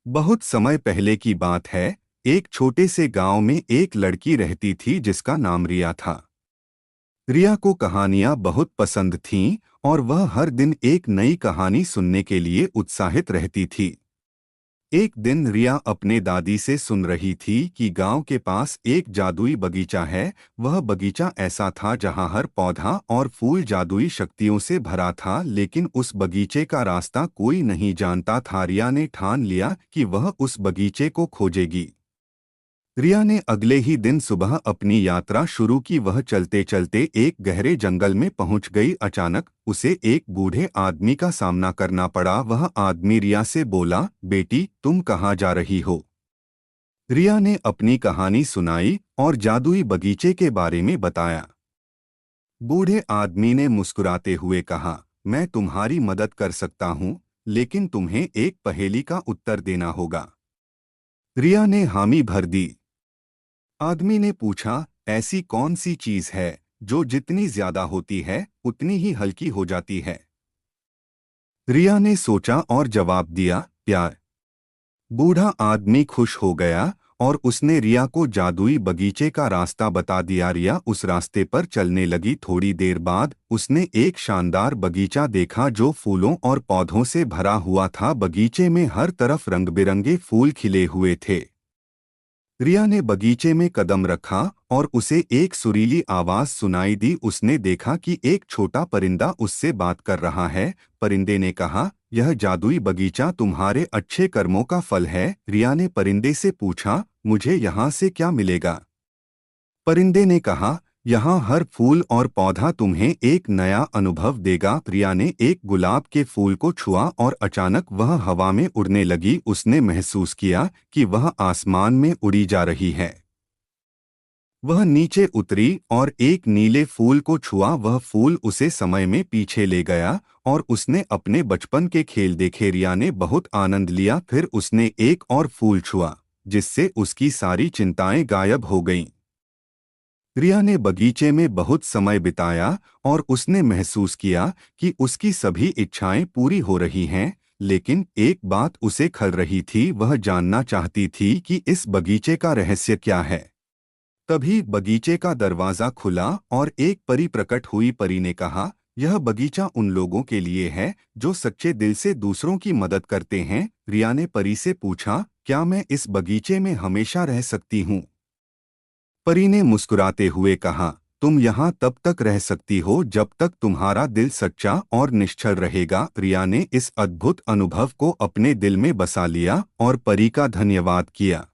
बहुत समय पहले की बात है। एक छोटे से गांव में एक लड़की रहती थी जिसका नाम रिया था। रिया को कहानियां बहुत पसंद थीं और वह हर दिन एक नई कहानी सुनने के लिए उत्साहित रहती थी। एक दिन रिया अपने दादी से सुन रही थी कि गांव के पास एक जादुई बगीचा है। वह बगीचा ऐसा था जहां हर पौधा और फूल जादुई शक्तियों से भरा था, लेकिन उस बगीचे का रास्ता कोई नहीं जानता था। रिया ने ठान लिया कि वह उस बगीचे को खोजेगी। रिया ने अगले ही दिन सुबह अपनी यात्रा शुरू की। वह चलते चलते एक गहरे जंगल में पहुंच गई। अचानक उसे एक बूढ़े आदमी का सामना करना पड़ा। वह आदमी रिया से बोला, बेटी, तुम कहाँ जा रही हो? रिया ने अपनी कहानी सुनाई और जादुई बगीचे के बारे में बताया। बूढ़े आदमी ने मुस्कुराते हुए कहा, मैं तुम्हारी मदद कर सकता हूँ, लेकिन तुम्हें एक पहेली का उत्तर देना होगा। रिया ने हामी भर दी। आदमी ने पूछा, ऐसी कौन सी चीज है जो जितनी ज्यादा होती है उतनी ही हल्की हो जाती है? रिया ने सोचा और जवाब दिया, प्यार। बूढ़ा आदमी खुश हो गया और उसने रिया को जादुई बगीचे का रास्ता बता दिया। रिया उस रास्ते पर चलने लगी। थोड़ी देर बाद उसने एक शानदार बगीचा देखा जो फूलों और पौधों से भरा हुआ था। बगीचे में हर तरफ रंग बिरंगे फूल खिले हुए थे। रिया ने बगीचे में कदम रखा और उसे एक सुरीली आवाज सुनाई दी। उसने देखा कि एक छोटा परिंदा उससे बात कर रहा है। परिंदे ने कहा, यह जादुई बगीचा तुम्हारे अच्छे कर्मों का फल है। रिया ने परिंदे से पूछा, मुझे यहाँ से क्या मिलेगा? परिंदे ने कहा, यहाँ हर फूल और पौधा तुम्हें एक नया अनुभव देगा। प्रिया ने एक गुलाब के फूल को छुआ और अचानक वह हवा में उड़ने लगी। उसने महसूस किया कि वह आसमान में उड़ी जा रही है। वह नीचे उतरी और एक नीले फूल को छुआ। वह फूल उसे समय में पीछे ले गया और उसने अपने बचपन के खेल देखे। रिया ने बहुत आनंद लिया। फिर उसने एक और फूल छुआ, जिससे उसकी सारी चिंताएं गायब हो गईं। रिया ने बगीचे में बहुत समय बिताया और उसने महसूस किया कि उसकी सभी इच्छाएं पूरी हो रही हैं, लेकिन एक बात उसे खल रही थी। वह जानना चाहती थी कि इस बगीचे का रहस्य क्या है। तभी बगीचे का दरवाजा खुला और एक परी प्रकट हुई। परी ने कहा, यह बगीचा उन लोगों के लिए है जो सच्चे दिल से दूसरों की मदद करते हैं। रिया ने परी से पूछा, क्या मैं इस बगीचे में हमेशा रह सकती हूँ? परी ने मुस्कुराते हुए कहा, तुम यहाँ तब तक रह सकती हो जब तक तुम्हारा दिल सच्चा और निश्चल रहेगा। रिया ने इस अद्भुत अनुभव को अपने दिल में बसा लिया और परी का धन्यवाद किया।